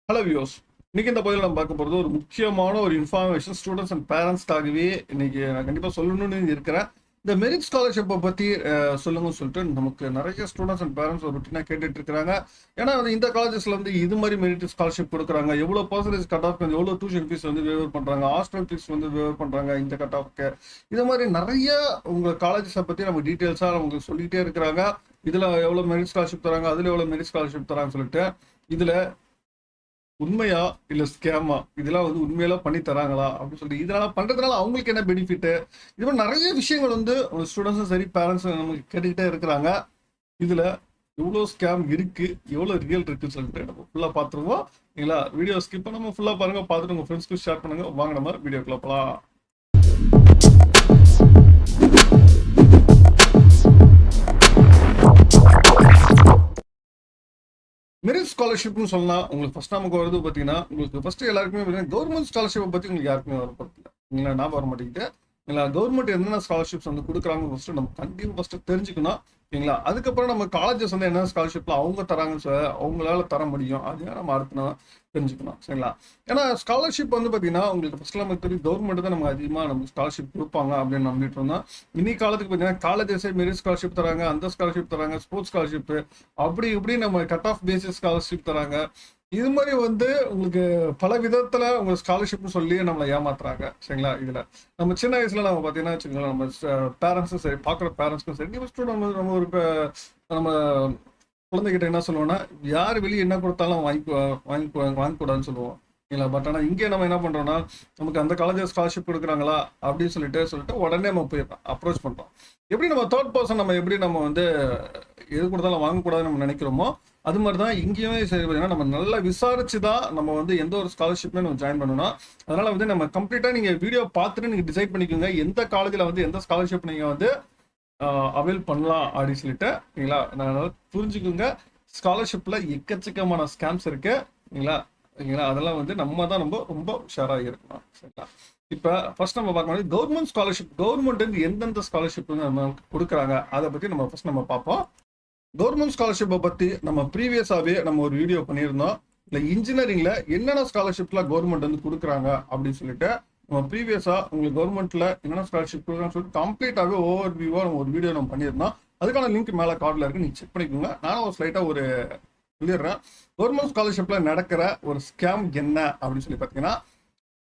Hello views. இன்னைக்கு இந்த பதிவில் நம்ம பார்க்க போகிறது ஒரு முக்கியமான ஒரு இன்ஃபர்மேஷன் ஸ்டூடெண்ட்ஸ் அண்ட் பேரண்ட்ஸ்க்காகவே இன்னைக்கு நான் கண்டிப்பாக சொல்லணும்னு இருக்கிறேன். இந்த மெரிட் ஸ்காலர்ஷிப்பை பற்றி சொல்லுங்கன்னு சொல்லிட்டு நமக்கு நிறைய ஸ்டூடெண்ட்ஸ் அண்ட் பேரண்ட்ஸ் ஒரு ரொட்டீனாக கேட்டுட்டு இருக்கிறாங்க. ஏன்னா இந்த காலேஜஸ்ல வந்து இது மாதிரி மெரிட் ஸ்காலர்ஷிப் கொடுக்குறாங்க, எவ்வளோ பர்சன்டேஜ் கட் ஆஃப், எவ்வளோ டியூஷன் ஃபீஸ் வந்து வேவர் பண்ணுறாங்க, ஹாஸ்டல் ஃபீஸ் வந்து வேவர் பண்ணுறாங்க இந்த கட் ஆஃப்க்கு. இது மாதிரி நிறைய உங்கள் காலேஜஸை பற்றி நம்ம டீட்டெயில்ஸாக நமக்கு சொல்லிகிட்டே இருக்கிறாங்க. இதில் எவ்வளோ மெரிட் ஸ்காலர்ஷிப் தராங்க, அதில் எவ்வளோ மெரிட் ஸ்காலர்ஷிப் தராங்கன்னு சொல்லிட்டு இதில் உண்மையா இல்ல ஸ்கேமா, இதெல்லாம் வந்து உண்மையில பண்ணி தராங்களா அப்படின்னு சொல்லிட்டு இதனால பண்றதுனால அவங்களுக்கு என்ன பெனிஃபிட், இது மாதிரி நிறைய விஷயங்கள் வந்து ஸ்டூடெண்ட்ஸும் சரி பேரண்ட்ஸும் நமக்கு கேட்டுக்கிட்டே இருக்கிறாங்க. இதுல எவ்வளவு ஸ்கேம் இருக்கு, எவ்வளவு ரியல் இருக்குன்னு சொல்லிட்டு நம்ம ஃபுல்லா பாத்துருவோம். இல்லைங்களா? வீடியோ ஸ்கிப் பண்ணாம ஃபுல்லா பாருங்க, பார்த்துட்டு உங்க ஃப்ரெண்ட்ஸ்க்கு ஷேர் பண்ணுங்க. வாங்க நம்ம வீடியோக்குள்ள போலாம். மெரிட் ஸ்காலர்ஷிப்னு சொல்லலாம். உங்களுக்கு ஃபர்ஸ்ட் நமக்கு வருது பார்த்தீங்கன்னா, உங்களுக்கு ஃபர்ஸ்ட் எல்லாருக்குமே பார்த்தீங்கன்னா கவர்மெண்ட் ஸ்காலர்ஷிப்பை பற்றி உங்களுக்கு யாருக்குமே வரப்போதில்லை. இல்லைங்களா? நான் வர மாட்டேங்குது. இல்லைங்களா? கவர்மெண்ட் என்னென்ன ஸ்காலர்ஷிப்ஸ் வந்து கொடுக்குறாங்க ஃபர்ஸ்ட் நம்ம கண்டிப்பாக ஃபர்ஸ்ட் தெரிஞ்சுக்கணும். ஓகேங்களா? அதுக்கப்புறம் நம்ம காலேஜஸ் வந்து என்ன ஸ்காலர்ஷிப்ல அவங்க தராங்கன்னு சொல்ல அவங்களால தர முடியும், அதையும் நம்ம அடுத்து தெரிஞ்சுக்கணும். சரிங்களா? ஏன்னா ஸ்காலர்ஷிப் வந்து பார்த்தீங்கன்னா உங்களுக்கு ஃபர்ஸ்ட் நமக்கு தெரியும் கவர்மெண்ட் தான் நமக்கு அதிகமாக நம்ம ஸ்காலர்ஷிப் கொடுப்பாங்க அப்படின்னு நம்பிட்டு இருந்தோம். இன்னைக்கு காலத்துக்கு பார்த்தீங்கன்னா காலேஜஸே மெரிட் ஸ்காலர்ஷிப் தராங்க, அந்த ஸ்காலர்ஷிப் தராங்க, ஸ்போர்ட்ஸ் ஸ்காலர்ஷிப், அப்படி இப்படி நம்ம கட் ஆஃப் பேசிஸ் ஸ்காலர்ஷிப் தராங்க. இது மாதிரி வந்து உங்களுக்கு பல விதத்துல உங்க ஸ்காலர்ஷிப்னு சொல்லி நம்மளை ஏமாத்துறாங்க. சரிங்களா? இதுல நம்ம சின்ன வயசுல நம்ம பாத்தீங்கன்னா வச்சுக்கோங்களேன், நம்ம பேரண்ட்ஸும் சரி, பாக்குற பேரண்ட்ஸ்க்கும் சரி, நம்ம ஒரு நம்ம குழந்தைகிட்ட என்ன சொல்லுவோம்னா, யார் வெளியே என்ன கொடுத்தாலும் வாங்கக்கூடாதுன்னு சொல்லுவோம். இல்லைங்களா? பட் ஆனால் இங்கே நம்ம என்ன பண்றோம்னா, நமக்கு அந்த காலேஜ் ஸ்காலர்ஷிப் கொடுக்குறாங்களா அப்படின்னு சொல்லிட்டு உடனே நம்ம போய் அப்ரோச் பண்றோம். எப்படி நம்ம தேர்ட் பர்சன் நம்ம எப்படி நம்ம வந்து எது கொடுத்தாலும் வாங்கக்கூடாதுன்னு நம்ம நினைக்கிறோமோ, அது மாதிரி தான் இங்கேயுமே சரி. பார்த்தீங்கன்னா நம்ம நல்லா விசாரிச்சு தான் நம்ம வந்து எந்த ஒரு ஸ்காலர்ஷிப்மே நம்ம ஜாயின் பண்ணணும். அதனால வந்து நம்ம கம்ப்ளீட்டா நீங்க வீடியோ பார்த்துட்டு நீங்க டிசைட் பண்ணிக்கோங்க எந்த காலேஜில் வந்து எந்த ஸ்காலர்ஷிப் நீங்க வந்து அவைல் பண்ணலாம் அப்படின்னு சொல்லிட்டு. சரிங்களா? நான் புரிஞ்சுக்கோங்க, ஸ்காலர்ஷிப்ல எக்கச்சக்கமான ஸ்கேம்ஸ் இருக்கு. சரிங்களா? சரிங்களா? அதெல்லாம் வந்து நம்ம தான் ரொம்ப ரொம்ப உஷாராக இருக்கணும். சரிங்களா? இப்போ ஃபர்ஸ்ட் நம்ம பார்க்கணும் கவர்மெண்ட் ஸ்காலர்ஷிப். கவர்மெண்ட் வந்து எந்தெந்த ஸ்காலர்ஷிப் வந்து நம்ம கொடுக்குறாங்க அதை பற்றி நம்ம ஃபர்ஸ்ட் நம்ம பார்ப்போம். கவர்மெண்ட் ஸ்காலர்ஷிப்பை பற்றி நம்ம ப்ரீவியஸாகவே நம்ம ஒரு வீடியோ பண்ணியிருந்தோம். இல்லை இன்ஜினியரிங்ல என்னென்ன ஸ்காலர்ஷிப்லாம் கவர்மெண்ட் வந்து கொடுக்குறாங்க அப்படின்னு சொல்லிட்டு நம்ம ப்ரீவியஸாக உங்களுக்கு கவர்மெண்ட்ல என்னென்ன ஸ்காலர்ஷிப் கொடுக்குறாங்கன்னு சொல்லிட்டு கம்ப்ளீட்டாகவே ஓவர் வியூவாக நம்ம ஒரு வீடியோ நம்ம பண்ணியிருந்தோம். அதுக்கான லிங்க் மேலே கார்டில் இருக்கு, நீங்கள் செக் பண்ணிக்கோங்க. நானும் ஒரு ஸ்லைட்டாக ஒரு சொல்லிடுறேன். கவர்மெண்ட் ஸ்காலர்ஷிப்ல நடக்கிற ஒரு ஸ்கேம் என்ன அப்படின்னு சொல்லி பார்த்தீங்கன்னா,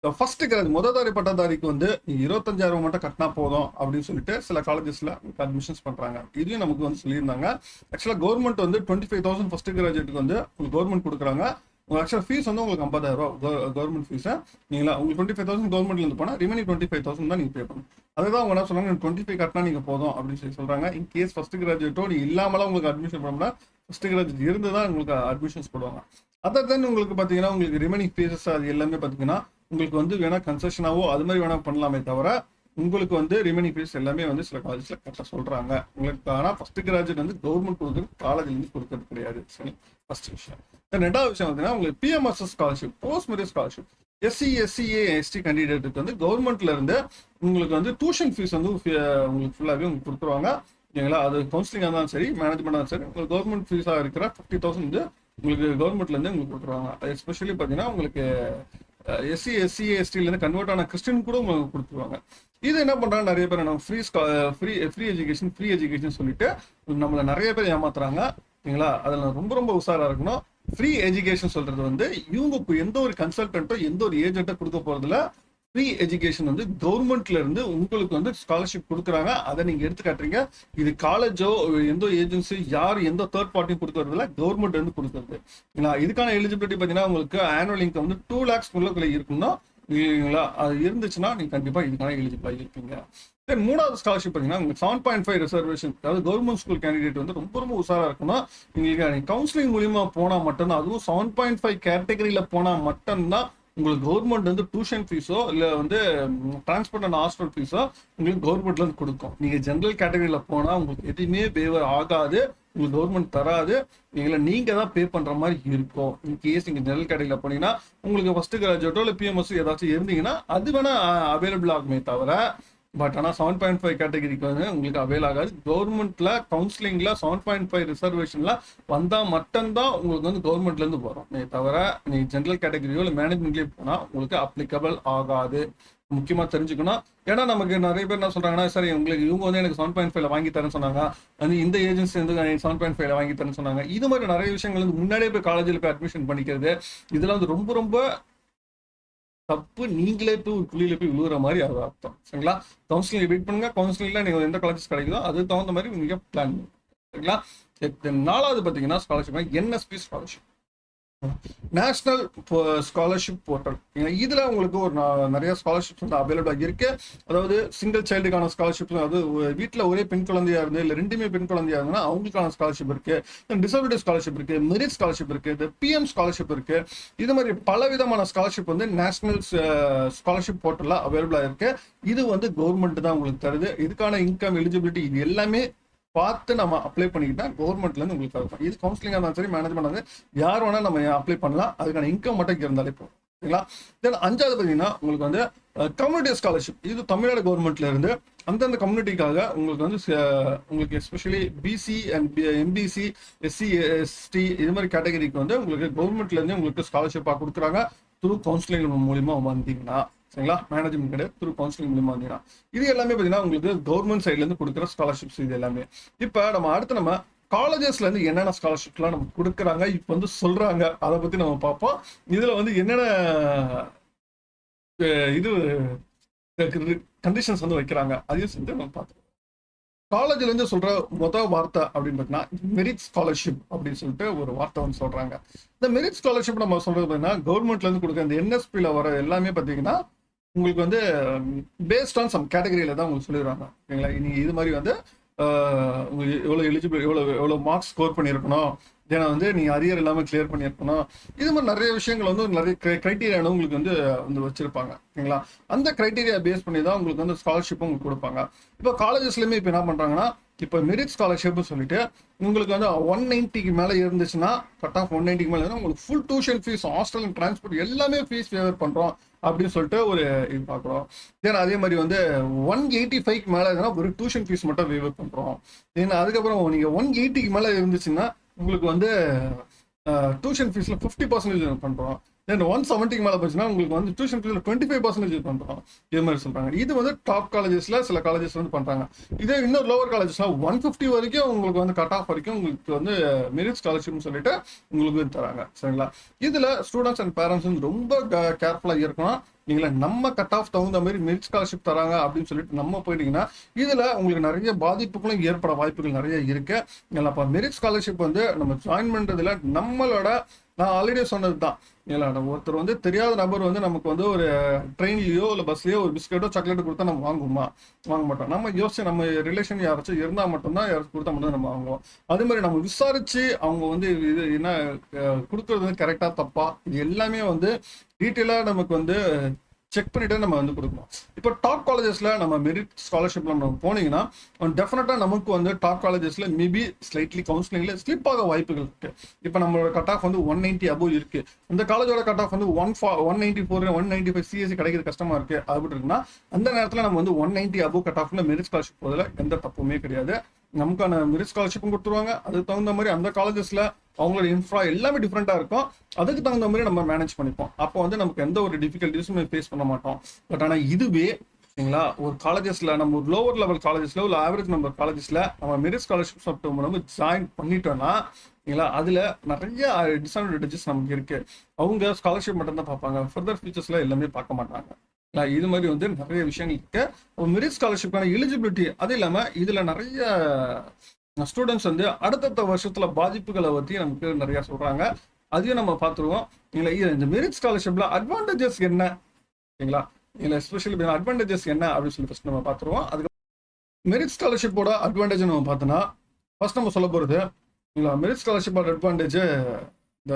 ஃபர்ஸ்ட் முதல்தாரி பட்டதாரிக்கு வந்து 25,000 மட்டும் கட்டினா போதும் அப்படின்னு சொல்லிட்டு சில காலேஜஸ்ல அட்மிஷன்ஸ் பண்றாங்க. இதையும் நமக்கு வந்து சொல்லியிருந்தாங்க. ஆக்சுவலா கவர்மெண்ட் வந்து 25,000 ஃபர்ஸ்ட் கிராஜுவேட்டுக்கு வந்து உங்களுக்கு கவர்மெண்ட் கொடுக்குறாங்க. உங்க ஆக்சுவலா ஃபீஸ் வந்து உங்களுக்கு 50,000 கவர்மெண்ட் ஃபீஸ். நீங்களா உங்களுக்கு 25,000 கவர்மெண்ட்ல இருந்து போனா ரிமைனிங் 25,000 தான் நீங்க பே பண்ணணும். அதுதான் அவங்க என்ன சொன்னாங்க, 25 கட்டினா நீங்க போதும் அப்படின்னு சொல்லி சொல்றாங்க. இன் கேஸ் ஃபர்ஸ்ட் கிராஜுவேட்டோ நீ இல்லாமலாம் உங்களுக்கு அட்மிஷன் பண்ணோம்னா ஃபர்ஸ்ட் கிராஜுவேட் இருந்து தான் உங்களுக்கு அட்மிஷன்ஸ் போடுவாங்க. அதர் தென் உங்களுக்கு பார்த்தீங்கன்னா உங்களுக்கு ரிமைனிங் ஃபீஸஸ் அது எல்லாமே பார்த்தீங்கன்னா உங்களுக்கு வந்து வேணா கன்செஷனாவோ அது மாதிரி வேணா பண்ணலாமே தவிர உங்களுக்கு வந்து ரிமைனிங் ஃபீஸ் எல்லாமே வந்து சில காலேஜ்ல கரெக்டாக சொல்றாங்க உங்களுக்கு. ஆனால் ஃபர்ஸ்ட் கிராஜுவேட் வந்து கவர்மெண்ட் கொடுக்குறது, காலேஜ்ல இருந்து கொடுக்கறது கிடையாது. சரி, ஃபர்ஸ்ட் விஷயம். ரெண்டாவது விஷயம் பார்த்தீங்கன்னா உங்களுக்கு PMSS scholarship, post merit scholarship. SC SCA ST கேண்டிடேட்டுக்கு வந்து கவர்மெண்ட்ல இருந்து உங்களுக்கு வந்து டியூஷன் ஃபீஸ் வந்து உங்களுக்கு ஃபுல்லாகவே உங்களுக்கு கொடுத்துருவாங்க. ஓகேங்களா? அது கவுன்சிலிங்காக இருந்தாலும் சரி, மேனேஜ்மெண்டாக இருந்தாலும் சரி, உங்களுக்கு கவர்மெண்ட் ஃபீஸாக இருக்கிற 50,000 வந்து உங்களுக்கு கவர்மெண்ட்ல இருந்து உங்களுக்கு கொடுத்துருவாங்க. எஸ்பெஷலி பார்த்தீங்கன்னா உங்களுக்கு எஸ்சி எஸ்சிஏ எஸ்டிலேருந்து கன்வெர்ட் ஆன கிறிஸ்டின் கூட உங்களுக்கு கொடுத்துருவாங்க. இது என்ன பண்றாங்க, நிறைய பேர் நம்ம ஃப்ரீ எஜுகேஷன் சொல்லிட்டு நம்மள நிறைய பேர் ஏமாத்துறாங்க. ஓகேங்களா? அதில் ரொம்ப ரொம்ப உஷாரா இருக்கணும். ஃப்ரீ எஜுகேஷன் சொல்றது வந்து இவங்க எந்த ஒரு கன்சல்டன்ட்டோ எந்த ஒரு ஏஜென்ட்டோ கொடுக்க போறதுல, ஃப்ரீ எஜுகேஷன் வந்து கவர்மெண்ட்ல இருந்து உங்களுக்கு வந்து ஸ்காலர்ஷிப் கொடுக்குறாங்க. அதை நீங்க எடுத்து காட்டுறீங்க. இது காலேஜோ எந்த ஏஜென்சி யார் எந்த தேர்ட் பார்ட்டியும் கொடுக்கறதுல கவர்மெண்ட் வந்து கொடுக்குறது. இதுக்கான எலிஜிபிலிட்டி பார்த்தீங்கன்னா உங்களுக்கு ஆனுவல் இன்கம் வந்து 2 lakhs இருக்குன்னா இல்லைங்களா? அது இருந்துச்சுன்னா நீங்க கண்டிப்பா இதுக்கான எலிஜிபிள் இருப்பீங்க. தென் மூணாவது ஸ்காலர்ஷிப் பார்த்தீங்கன்னா உங்களுக்கு 7.5 ரிசர்வேஷன். அதாவது கவர்மெண்ட் ஸ்கூல் கேண்டிடேட் வந்து ரொம்ப ரொம்ப உஷாரா இருக்கணும். நீங்க கவுன்சிலிங் மூலியமா போனா மட்டும்தான், அதுவும் 7.5 கேட்டகரியில போனா மட்டும்தான் உங்களுக்கு கவர்மெண்ட் வந்து டியூஷன் ஃபீஸோ இல்லை வந்து டிரான்ஸ்போர்ட் அண்ட் ஹாஸ்டல் ஃபீஸோ உங்களுக்கு கவர்மெண்ட்ல இருந்து கொடுக்கும். நீங்க ஜென்ரல் கேட்டகரியில போனா உங்களுக்கு எதுவுமே வேவர் ஆகாது, உங்களுக்கு கவர்மெண்ட் தராது. நீங்க தான் பே பண்ற மாதிரி இருக்கும். இன்கேஸ் நீங்க ஜெனரல் கேட்டகரியில போனீங்கன்னா உங்களுக்கு ஃபர்ஸ்ட் கிராஜுவேட்டோ இல்லை பிஎம்எஸ் ஏதாச்சும் இருந்தீங்கன்னா அது வேணா அவைலபிள் ஆகுமே தவிர பட் ஆனால் 7.5 கேட்டகரிக்கு வந்து உங்களுக்கு அவைல் ஆகாது. கவர்மெண்ட்ல கவுன்சிலிங்ல 7.5 ரிசர்வேஷன்ல வந்தால் மட்டும்தான் உங்களுக்கு வந்து கவர்மெண்ட்லேருந்து வரும். நீ தவிர நீ ஜென்ரல் கேட்டகரியோ இல்லை மேனேஜ்மெண்ட்லேயே போனால் உங்களுக்கு அப்ளிகபிள் ஆகாது. முக்கியமாக தெரிஞ்சுக்கணும். ஏன்னா நமக்கு நிறைய பேர் என்ன சொல்றாங்கன்னா, சரி உங்களுக்கு இவங்க வந்து எனக்கு 7.5 வாங்கி தரேன்னு சொன்னாங்க, அது இந்த ஏஜென்சி வந்து 7.5 வாங்கி தரேன்னு சொன்னாங்க. இது மாதிரி நிறைய விஷயங்கள் வந்து முன்னாடியே போய் காலேஜில் போய் அட்மிஷன் பண்ணிக்கிறது, இதெல்லாம் வந்து ரொம்ப ரொம்ப தப்பு. நீங்களே போய் ஒரு குழியில போய் விழுவுற மாதிரி அது அர்த்தம். சரிங்களா? கவுன்சிலிங் வெயிட் பண்ணுங்க. கவுன்சிலிங்ல நீங்க எந்த காலேஜஸ் கிடைக்குதோ அதுக்கு தகுந்த மாதிரி நீங்க பிளான் பண்ணுங்க. சரிங்களா? நாலாவது பார்த்தீங்கன்னா scholarship NSP scholarship, national scholarship portal. இதுல உங்களுக்கு ஒரு நிறைய ஸ்காலர்ஷிப்ஸ் வந்து அவைலபிளா இருக்கு. அதாவது சிங்கிள் சைல்டுக்கான ஸ்காலர்ஷிப், அதாவது வீட்டில் ஒரே பெண் குழந்தையா இருந்து இல்லை ரெண்டுமே பெண் குழந்தையா இருந்ததுன்னா அவங்களுக்கான ஸ்காலர்ஷிப் இருக்கு, டிசபிலிட்டி ஸ்காலர்ஷிப் இருக்கு, மெரிட் ஸ்காலர்ஷிப் இருக்கு, பிஎம் ஸ்காலர்ஷிப் இருக்கு. இது மாதிரி பல விதமான ஸ்காலர்ஷிப் வந்து நேஷனல் ஸ்காலர்ஷிப் போர்ட்டல்ல அவைலபிளா இருக்கு. இது வந்து கவர்மெண்ட் தான் உங்களுக்கு தருது. இதுக்கான இன்கம் எலிஜிபிலிட்டி இது எல்லாமே பார்த்து நம்ம அப்ளை பண்ணிக்கிட்டா கவர்மெண்ட்லேருந்து உங்களுக்கு இருக்கும். இது கவுன்சிலிங்காக இருந்தாலும் சரி, மேனேஜ்மெண்ட் வந்து யார் வேணால் நம்ம அப்ளை பண்ணலாம். அதுக்கான இன்கம் மட்டும் இருந்தாலே போதும். சரிங்களா? தென் அஞ்சாவது பார்த்தீங்கன்னா உங்களுக்கு வந்து கம்யூனிட்டி ஸ்காலர்ஷிப். இது தமிழ்நாடு கவர்மெண்ட்ல இருந்து அந்தந்த கம்யூனிட்டிக்காக உங்களுக்கு வந்து உங்களுக்கு especially BC and MBC, SC, ST இது மாதிரி கேட்டகரிக்கு வந்து உங்களுக்கு கவர்மெண்ட்லேருந்து உங்களுக்கு ஸ்காலர்ஷிப்பாக கொடுக்குறாங்க. த்ரூ கவுன்சிலிங் மூலியமா வந்தீங்கன்னா. சரிங்களா? மேனேஜ்மெண்ட் கிடையாது, த்ரூ கவுன்சிலிங் மூலியமா வந்தீங்கன்னா இது எல்லாமே பார்த்தீங்கன்னா உங்களுக்கு கவர்மெண்ட் சைட்ல இருந்து கொடுக்குற ஸ்காலர்ஷிப்ஸ். இது எல்லாமே இப்போ நம்ம காலேஜஸ்ல இருந்து என்னென்ன ஸ்காலர்ஷிப்லாம் நம்ம கொடுக்குறாங்க இப்போ வந்து சொல்றாங்க, அதை பத்தி நம்ம பார்ப்போம். இதுல வந்து என்னென்ன இது கண்டிஷன்ஸ் வந்து வைக்கிறாங்க அதையும் சேர்த்து நம்ம பார்த்துருவோம். காலேஜ்ல இருந்து சொல்ற மொதல் வார்த்தை அப்படின்னு பார்த்தீங்கன்னா மெரிட் ஸ்காலர்ஷிப் அப்படின்னு சொல்லிட்டு ஒரு வார்த்தை வந்து சொல்றாங்க. இந்த மெரிட் ஸ்காலர்ஷிப் நம்ம சொல்றது பார்த்தீங்கன்னா கவர்மெண்ட்ல இருந்து கொடுக்குற இந்த என்எஸ்பியில் வர எல்லாமே பார்த்தீங்கன்னா உங்களுக்கு வந்து பேஸ்ட் ஆன் சம் கேட்டகரியில தான் உங்களுக்கு சொல்லிடுவாங்க. ஓகேங்களா? நீங்க இது மாதிரி வந்து உங்களுக்கு எவ்வளோ எலிஜிபிள், எவ்வளோ மார்க்ஸ் ஸ்கோர் பண்ணியிருக்கணும், ஏன்னா வந்து நீங்க அரியர் இல்லாமல் கிளியர் பண்ணியிருக்கணும். இது மாதிரி நிறைய விஷயங்கள் வந்து நிறைய கிரைட்டீரியா உங்களுக்கு வந்து வச்சிருப்பாங்க. ஓகேங்களா? அந்த கிரைட்டீரியா பேஸ் பண்ணி தான் உங்களுக்கு வந்து ஸ்காலர்ஷிப்பும் உங்களுக்கு கொடுப்பாங்க. இப்போ காலேஜஸ்லயுமே இப்போ என்ன பண்றாங்கன்னா, இப்போ மெரிட் ஸ்காலர்ஷிப்னு சொல்லிட்டு உங்களுக்கு வந்து 190க்கு மேலே இருந்துச்சுன்னா, கட் ஆஃப் 190க்கு மேலே இருந்தால் உங்களுக்கு full tuition fees, hostel and transport எல்லாமே ஃபீஸ் ஃபேவர் பண்ணுறோம் அப்படின்னு சொல்லிட்டு ஒரு இது பார்க்குறோம். ஏன்னா அதே மாதிரி வந்து 185க்கு மேலே இருந்தால் ஒரு டியூஷன் ஃபீஸ் மட்டும் ஃபேவர் பண்ணுறோம். ஏன்னா அதுக்கப்புறம் நீங்கள் 180க்கு மேலே இருந்துச்சுன்னா உங்களுக்கு வந்து டியூஷன் ஃபீஸில் 50% பண்ணுறோம். தென் 170க்கு மேலே போச்சுன்னா உங்களுக்கு வந்து டியூஷன் ஃபீஸில் 25% பண்ணுறோம். இது மாதிரி சொல்கிறாங்க. இது வந்து டாப் காலேஜஸில் சில காலேஜஸ் வந்து பண்ணுறாங்க. இதே இன்னொரு லோவர் காலேஜஸ்லாம் 150 வரைக்கும் உங்களுக்கு வந்து கட் ஆஃப் வரைக்கும் உங்களுக்கு வந்து மெரிட் ஸ்காலர்ஷிப்னு சொல்லிட்டு உங்களுக்கு தராங்க. சரிங்களா? இதில் ஸ்டூடெண்ட்ஸ் அண்ட் பேரண்ட்ஸ் வந்து ரொம்ப கேர்ஃபுல்லாக இருக்கணும். நீங்களா நம்ம கட் ஆஃப் தகுந்த மாதிரி மெரிட் ஸ்காலர்ஷிப் தராங்க அப்படின்னு சொல்லிட்டு நம்ம போயிட்டீங்கன்னா இதுல உங்களுக்கு நிறைய பாதிப்புகளும் ஏற்பட வாய்ப்புகள் நிறைய இருக்கு. அப்ப மெரிட் ஸ்காலர்ஷிப் வந்து நம்ம ஜாயின் பண்றதுல நம்மளோட, நான் ஆல்ரெடி சொன்னது தான், இல்லை ஒருத்தர் வந்து தெரியாத நபர் வந்து நமக்கு வந்து ஒரு ட்ரெயின்லயோ இல்லை பஸ்லயோ ஒரு பிஸ்கெட்டோ சாக்லேட்டோ கொடுத்தா நம்ம வாங்குவோமா? வாங்க மாட்டோம். நம்ம யோசிச்சு நம்ம ரிலேஷன் யாராச்சும் இருந்தால் மட்டும்தான், யாராச்சும் கொடுத்தா மட்டும் நம்ம வாங்குவோம். அது மாதிரி நம்ம விசாரிச்சு அவங்க வந்து இது என்ன கொடுக்கறது வந்து கரெக்டா தப்பா இது எல்லாமே வந்து டீட்டெயிலாக நமக்கு வந்து செக் பண்ணிட்டு நம்ம வந்து கொடுக்கணும். இப்போ டாப் காலேஜஸ்ல நம்ம மெரிட் ஸ்காலர்ஷிப்ல நம்ம போனீங்கன்னா டெஃபினட்டா நமக்கு வந்து டாப் காலேஜஸ்ல மேபி ஸ்லைட்லி கவுன்சிலிங்ல ஸ்லிப் ஆக வாய்ப்புகள் இருக்கு. இப்போ நம்மளோட கட் ஆஃப் வந்து 190 அபோவ் இருக்கு, அந்த காலேஜோட கட் ஆஃப் வந்து 194 195 சிஎஸ்சி கிடைக்கிறது கஷ்டமா இருக்கு அப்படி இருக்குன்னா அந்த நேரத்தில் நம்ம வந்து 190 அபோவ் கட் ஆஃப்ல மெரிட் ஸ்காலர்ஷிப் போதில் எந்த தப்புமே கிடையாது. நமக்கான மெரிட் ஸ்காலர்ஷிப்பும் கொடுத்துருவாங்க. அதுக்கு தகுந்த மாதிரி அந்த காலேஜஸ்ல அவங்களோட இன்ஃப்ரா எல்லாமே டிஃப்ரெண்டா இருக்கும். அதுக்கு தகுந்த மாதிரி நம்ம மேனேஜ் பண்ணிப்போம். அப்போ வந்து நமக்கு எந்த ஒரு டிஃபிகல்ட்டிஸும் ஃபேஸ் பண்ண மாட்டோம். பட் ஆனால் இதுவே சரிங்களா ஒரு காலேஜஸ்ல நம்ம ஒரு லோவர் லெவல் காலேஜஸ்ல ஒரு ஆவரேஜ் நம்பர் காலேஜஸ்ல நம்ம மெரிட் ஸ்காலர்ஷிப் நம்ம ஜாயின் பண்ணிட்டோம்னா சரிங்களா அதுல நிறைய டிஸ்அட்வான்டேஜஸ் நமக்கு இருக்கு. அவங்க ஸ்காலர்ஷிப் மட்டும் தான் பார்ப்பாங்க, ஃபர்தர் ஃபியூச்சர்ஸ்ல எல்லாமே பார்க்க மாட்டாங்க. இது மாதிரி வந்து நிறைய விஷயங்கள் இருக்கு. மெரிட் ஸ்காலர்ஷிப்கான எலிஜிபிலிட்டி அது இல்லாம இதுல நிறைய ஸ்டூடெண்ட்ஸ் வந்து அடுத்தடுத்த வருஷத்துல பாதிப்புகளை பற்றி நமக்கு நிறைய சொல்றாங்க. அதையும் நம்ம பார்த்துருவோம். இந்த மெரிட் ஸ்காலர்ஷிப்ல அட்வான்டேஜஸ் என்ன, சரிங்களா இல்லை எஸ்பெஷலி அட்வான்டேஜஸ் என்ன அப்படின்னு சொல்லி ஃபர்ஸ்ட் நம்ம பார்த்துருவோம். அதுக்கு மெரிட் ஸ்காலர்ஷிப்போட அட்வான்டேஜ் நம்ம பார்த்தோன்னா ஃபர்ஸ்ட் நம்ம சொல்ல போகிறது மெரிட் ஸ்காலர்ஷிப்போட அட்வான்டேஜ் இந்த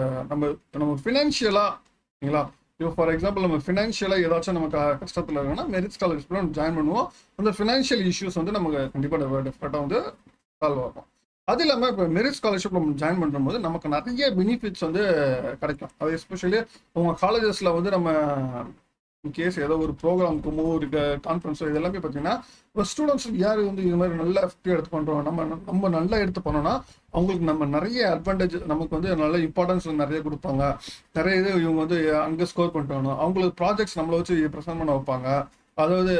நம்ம ஃபினான்ஷியலா சரிங்களா. இப்போ ஃபார் எக்ஸாம்பிள் நம்ம ஃபினான்ஷியலாக ஏதாச்சும் நமக்கு கஷ்டத்தில் இருக்குன்னா மெரிட் ஸ்காலர்ஷிப்ல நம்ம ஜாயின் பண்ணுவோம். அந்த ஃபினான்ஷியல் இஷ்யூஸ் வந்து நமக்கு கண்டிப்பாக டெஃபினட்டாக வந்து சால்வ் ஆகும். அது இல்லாமல் இப்போ மெரிட் ஸ்காலர்ஷிப் நம்ம ஜாயின் பண்ணும்போது நமக்கு நிறைய பெனிஃபிட்ஸ் வந்து கிடைக்கும். அது எஸ்பெஷலி உங்கள் காலேஜஸில் வந்து நம்ம இன்கேஸ் ஏதோ ஒரு ப்ரோக்ராமுக்குமோ ஒரு கான்ஃபரன்ஸோ இது எல்லாமே பார்த்தீங்கன்னா இப்போ ஸ்டூடெண்ட்ஸ் யார் வந்து இது மாதிரி நல்லா எஃபெக்டிவ் எடுத்து பண்ணுறோம், நம்ம நல்லா எடுத்து பண்ணோம்னா அவங்களுக்கு நம்ம நிறைய அட்வான்டேஜ், நமக்கு வந்து நல்ல இம்பார்ட்டன்ஸ் நிறைய கொடுப்பாங்க. நிறைய இது இவங்க வந்து அங்கே ஸ்கோர் பண்ணிட்டு வரணும், அவங்களுக்கு ப்ராஜெக்ட்ஸ் நம்மளை வச்சு ப்ரெசென்ட் பண்ண வைப்பாங்க. அதாவது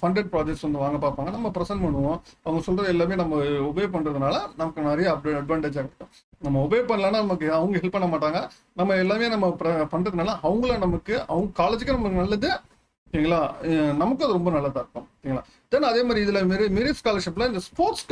ஃபண்டட் ப்ராஜெக்ட்ஸ் வந்து வாங்க பார்ப்பாங்க, நம்ம ப்ரெசென்ட் பண்ணுவோம். அவங்க சொல்கிறது எல்லாமே நம்ம ஒபே பண்ணுறதுனால நமக்கு நிறைய அட்வான்டேஜாக இருக்கும். நம்ம ஒபே பண்ணலன்னா நமக்கு அவங்க ஹெல்ப் பண்ண மாட்டாங்க. நம்ம எல்லாமே நம்ம பண்ணுறதுனால அவங்கள நமக்கு அவங்க காலேஜுக்கு நமக்கு நல்லது, ஓகேங்களா, நமக்கு அது ரொம்ப நல்லதாக இருக்கும், ஓகேங்களா. தென் அதே மாதிரி இதில் மெரிட் ஸ்காலர்ஷிப்பில் இந்த ஸ்போர்ட்ஸ்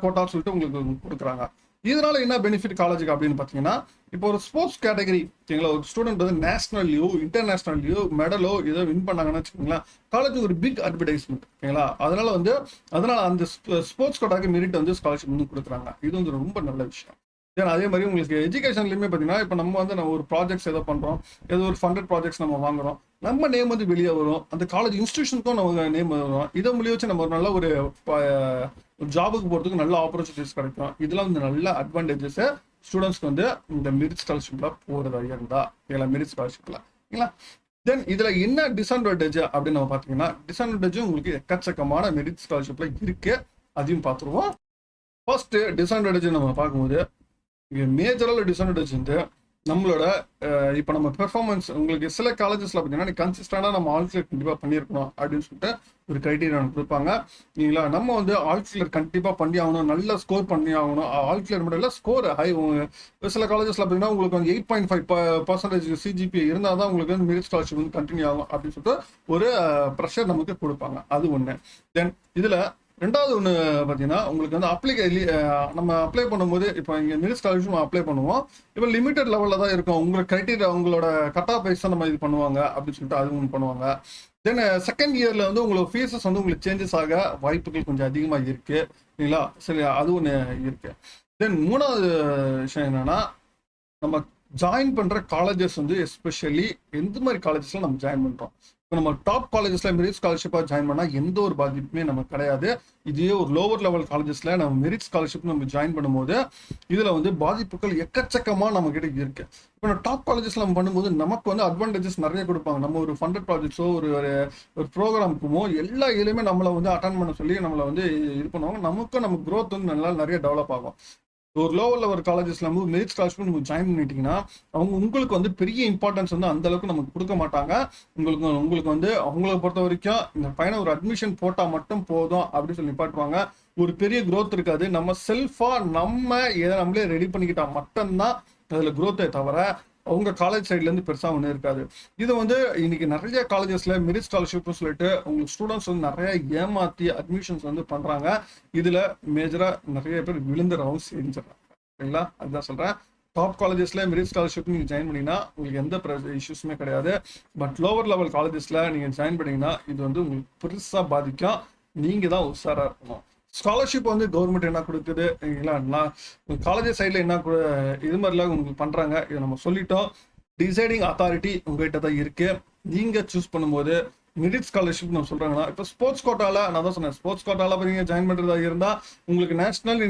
கோட்டான்னு சொல்லிட்டு உங்களுக்கு கொடுக்குறாங்க. இதனால என்ன பெனிஃபிட் காலேஜுக்கு அப்படின்னு பார்த்தீங்கன்னா, இப்போ ஒரு ஸ்போர்ட்ஸ் கேட்டகரி, ஓகேங்களா, ஒரு ஸ்டூடெண்ட் வந்து நேஷனல்லையோ இன்டர்நேஷனல்லையோ மெடலோ ஏதோ வின் பண்ணாங்கன்னு வச்சுக்கோங்களேன், காலேஜுக்கு ஒரு பிக் அட்வர்டைஸ்மெண்ட், ஓகேங்களா. அதனால அந்த ஸ்போர்ட்ஸ் கோட்டாக்கு மெரிட் வந்து ஸ்காலர்ஷிப் வந்து கொடுக்குறாங்க. இது வந்து ரொம்ப நல்ல விஷயம். தென் அதே மாதிரி உங்களுக்கு எஜுகேஷன்லையுமே பார்த்தீங்கன்னா, இப்போ நம்ம ஒரு ப்ராஜெக்ட்ஸ் ஏதோ பண்ணுறோம், ஏதோ ஒரு ஃபண்டட் ப்ராஜெக்ட்ஸ் நம்ம வாங்குறோம், நம்ம நேம் வந்து வெளியே வரும், அந்த காலேஜ் இன்ஸ்டியூஷனுக்கும் நம்ம நேம் வரும். இதை முடிய வச்சு நம்ம ஒரு நல்ல ஒரு ஜாபுக்கு போகிறதுக்கு நல்ல ஆப்பர்ச்சுனிட்டிஸ் கிடைக்கும். இதெல்லாம் வந்து நல்ல அட்வான்டேஜஸ் ஸ்டூடெண்ட்ஸ்க்கு வந்து இந்த மெரிட் ஸ்காலர்ஷிப்பில் போகிறதா இருந்தா, இல்லை மெரிட் ஸ்காலர்ஷிப்பில், ஓகேங்களா. தென் இதில் என்ன டிஸ்அட்வான்டேஜ் அப்படின்னு நம்ம பார்த்தீங்கன்னா, டிஸ்அட்வான்டேஜும் உங்களுக்கு எக்கச்சக்கமான மெரிட் ஸ்காலர்ஷிப்பில் இருக்கு, அதையும் பார்த்துருவோம். ஃபர்ஸ்ட் டிஸ்அட்வான்டேஜ் நம்ம பார்க்கும்போது, இங்கே மேஜரான டிஸ்அட்வான்டேஜ் வந்து நம்மளோட இப்போ நம்ம பெர்ஃபார்மன்ஸ், உங்களுக்கு சில காலேஜஸ்ல பார்த்தீங்கன்னா கன்சிஸ்டண்டாக நம்ம ஆல் கிளியர் கண்டிப்பாக பண்ணியிருக்கணும் அப்படின்னு சொல்லிட்டு ஒரு கிரைட்டீரியா கொடுப்பாங்க, இல்லைங்களா. நம்ம வந்து ஆல் கிளியர் கண்டிப்பாக பண்ணி ஆகணும், நல்ல ஸ்கோர் பண்ணி ஆகணும். ஆல் கிளியர் மட்டும் இல்லை, ஸ்கோர் ஹை. சில காலேஜஸ்ல பார்த்தீங்கன்னா உங்களுக்கு வந்து 8.5% CGPA இருந்தால் தான் உங்களுக்கு வந்து மெரிட் ஸ்காலர்ஷிப் வந்து கண்டினியூ ஆகும் அப்படின்னு சொல்லிட்டு ஒரு ப்ரெஷர் நமக்கு கொடுப்பாங்க. அது ஒன்று. தென் இதில் ரெண்டாவது ஒன்று பார்த்தீங்கன்னா, உங்களுக்கு வந்து நம்ம அப்ளை பண்ணும்போது, இப்போ இங்கே மெரிட் ஸ்காலர்ஷிப் நம்ம அப்ளை பண்ணுவோம், இப்போ லிமிடெட் லெவலில் தான் இருக்கும். உங்களுக்கு கிரைட்டீரியா உங்களோட கட் ஆஃப் ப்ரைஸ் தான் நம்ம இது பண்ணுவாங்க அப்படின்னு சொல்லிட்டு அது ஒன்று பண்ணுவாங்க. தென் செகண்ட் இயரில் வந்து உங்களுக்கு ஃபீஸஸ் வந்து உங்களுக்கு சேஞ்சஸ் ஆக வாய்ப்புகள் கொஞ்சம் அதிகமாக இருக்குது, இல்லைங்களா. சரி, அது ஒன்று இருக்குது. தென் மூணாவது விஷயம் என்னென்னா, நம்ம ஜாயின் பண்ணுற காலேஜஸ் வந்து எஸ்பெஷலி எந்த மாதிரி காலேஜஸில் நம்ம ஜாயின் பண்ணுறோம். இப்போ நம்ம டாப் காலேஜஸ்ல மெரிட் ஸ்காலர்ஷிப்பாக ஜாயின் பண்ணால் எந்த ஒரு பாதிப்புமே நமக்கு கிடையாது. இதே ஒரு லோவர் லெவல் காலேஜஸ்ல நம்ம மெரிட் ஸ்காலர்ஷிப் நம்ம ஜாயின் பண்ணும்போது இதில் வந்து பாதிப்புகள் எக்கச்சக்கமாக நம்ம கிட்ட இருக்கு. இப்போ நம்ம டாப் காலேஜஸ்ல நம்ம பண்ணும்போது நமக்கு வந்து அட்வான்டேஜஸ் நிறைய கொடுப்பாங்க. நம்ம ஒரு ஃபண்டட் ப்ராஜெக்ட்ஸோ ஒரு ப்ரோக்ராமுக்குமோ எல்லா இதுலையுமே நம்மளை வந்து அட்டன் பண்ண சொல்லி நம்மளை வந்து இது பண்ணுவாங்க. நம்ம க்ரோத் வந்து நல்லா நிறைய டெவலப் ஆகும். ஒரு லோவர் லெவல் காலேஜஸ்ல வந்து மெரிட் ஸ்காலர்ஷிப் நம்ம ஜாயின் பண்ணிட்டீங்கன்னா உங்களுக்கு வந்து பெரிய இம்பார்ட்டன்ஸ் வந்து அந்த அளவுக்கு நமக்கு கொடுக்க மாட்டாங்க. உங்களுக்கு வந்து அவங்கள பொறுத்த வரைக்கும் இந்த பையனை ஒரு அட்மிஷன் போட்டால் மட்டும் போதும் அப்படின்னு சொல்லி நிப்பாட்டுவாங்க. ஒரு பெரிய க்ரோத் இருக்காது. நம்ம செல்ஃபா நம்மளே ரெடி பண்ணிக்கிட்டா மட்டும்தான் அதில் க்ரோத்தை தவிர அவங்க காலேஜ் சைட்லேருந்து பெருசாக ஒன்றும் இருக்காது. இது வந்து இன்னைக்கு நிறைய காலேஜஸ்ல மெரிட் ஸ்காலர்ஷிப்னு சொல்லிட்டு உங்களுக்கு ஸ்டூடெண்ட்ஸ் வந்து நிறைய ஏமாற்றி அட்மிஷன்ஸ் வந்து பண்ணுறாங்க. இதில் மேஜராக நிறைய பேர் விழுந்துடவும் செஞ்சிடறாங்க, சரிங்களா. அதுதான் சொல்கிறேன். டாப் காலேஜஸ்ல மெரிட் ஸ்காலர்ஷிப் நீங்கள் ஜாயின் பண்ணிங்கன்னா உங்களுக்கு எந்த இஷ்யூஸுமே கிடையாது. பட் லோவர் லெவல் காலேஜஸ்ல நீங்கள் ஜாயின் பண்ணிங்கன்னா இது வந்து உங்களுக்கு பெருசாக பாதிக்கும். நீங்கள் தான் உஷாராக இருக்கணும். ஸ்காலர்ஷிப் வந்து கவர்மெண்ட் என்ன கொடுக்குது, இல்லைங்களா, காலேஜ் சைடில் என்ன இது மாதிரிலாம் உங்களுக்கு பண்ணுறாங்க, இதை நம்ம சொல்லிட்டோம். டிசைடிங் அத்தாரிட்டி உங்ககிட்ட தான் இருக்கு. நீங்கள் சூஸ் பண்ணும்போது மெரிட் ஸ்காலர்ஷிப் நம்ம சொல்கிறாங்கன்னா, இப்போ ஸ்போர்ட்ஸ் கோட்டாவில் நான் தான் சொன்னேன், ஸ்போர்ட்ஸ் கோட்டாவில் நீங்கள் ஜாயின் பண்ணுறதா இருந்தால் உங்களுக்கு நேஷனல்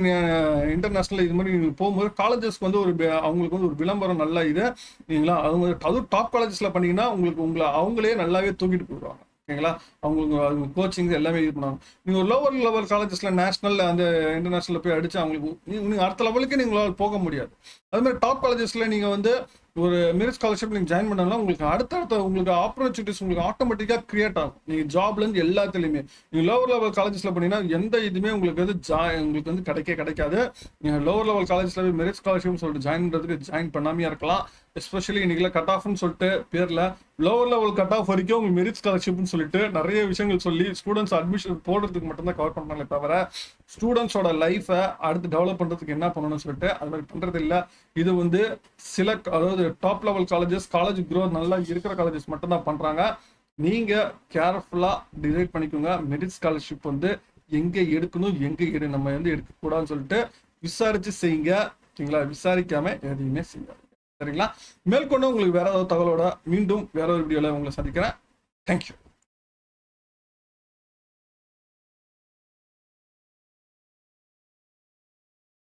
இன்டர்நேஷனல் இது மாதிரி நீங்கள் போகும்போது காலேஜஸ்க்கு வந்து அவங்களுக்கு வந்து ஒரு விளம்பரம் நல்ல இது, இல்லைங்களா. அதுவும் டாப் காலேஜஸில் பண்ணிங்கன்னா உங்களை அவங்களே நல்லாவே தூக்கிட்டு போயிடுவாங்க, ஓகேங்களா. அவங்க கோச்சிங் எல்லாமே இது பண்ணுவாங்க. நீங்கள் ஒரு லோவர் லெவல் காலேஜஸ்ல நேஷனல் அந்த இன்டர்நேஷனல் போய் அடிச்சு அவங்களுக்கு நீங்கள் அடுத்த லெவலுக்கு நீங்களால் போக முடியாது. அது மாதிரி டாப் காலேஜஸ்ல நீங்கள் வந்து ஒரு மெரிட் ஸ்காலர்ஷிப் நீங்கள் ஜாயின் பண்ணாலும் உங்களுக்கு அடுத்தடுத்த உங்களுக்கு ஆப்பர்ச்சுனிட்டிஸ் உங்களுக்கு ஆட்டோமேட்டிக்காக கிரியேட் ஆகும். நீங்கள் ஜாப்லேருந்து எல்லாத்துலேயுமே நீங்கள் லோவர் லெவல் காலேஜஸில் பண்ணீங்கன்னா எந்த இதுவுமே உங்களுக்கு வந்து உங்களுக்கு வந்து கிடைக்காது. நீங்கள் லோவர் லெவல் காலேஜில் மெரிட் ஸ்காலர்ஷிப்னு சொல்லிட்டு ஜாயின் பண்ணுறதுக்கு ஜாயின் பண்ணாமையாக இருக்கலாம். எஸ்பெஷலி இன்னைக்குல கட் ஆஃப்னு சொல்லிட்டு பேரில் லோவர் லெவல் கட் ஆஃப் வரைக்கும் உங்களுக்கு மெரிட் ஸ்காலர்ஷிப்னு சொல்லிட்டு நிறைய விஷயங்கள் சொல்லி ஸ்டூடெண்ட்ஸ் அட்மிஷன் போடுறதுக்கு மட்டும்தான் கவர் பண்ணாங்களே தவிர ஸ்டூடெண்ட்ஸோட லைஃபை அடுத்து டெவலப் பண்ணுறதுக்கு என்ன பண்ணணும்னு சொல்லிட்டு அது மாதிரி பண்ணுறது இல்லை. இது வந்து அதாவது டாப் லெவல் காலேஜ் க்ரோத் நல்லா இருக்கிற காலேஜஸ் மட்டும்தான் பண்ணுறாங்க. நீங்கள் கேர்ஃபுல்லாக டிசைட் பண்ணிக்கோங்க. மெரிட் ஸ்காலர்ஷிப் வந்து எங்கே எடுக்கணும் நம்ம வந்து எடுக்கக்கூடாதுன்னு சொல்லிட்டு விசாரித்து செய்யுங்க, சரிங்களா. விசாரிக்காம எதையுமே செய்யாது, சரிங்களா. மேற்கொண்டு உங்களுக்கு வேற ஏதாவது தகவலோட மீண்டும் வேற ஒரு வீடியோல உங்களை சந்திக்கிறேன். தேங்க்யூ.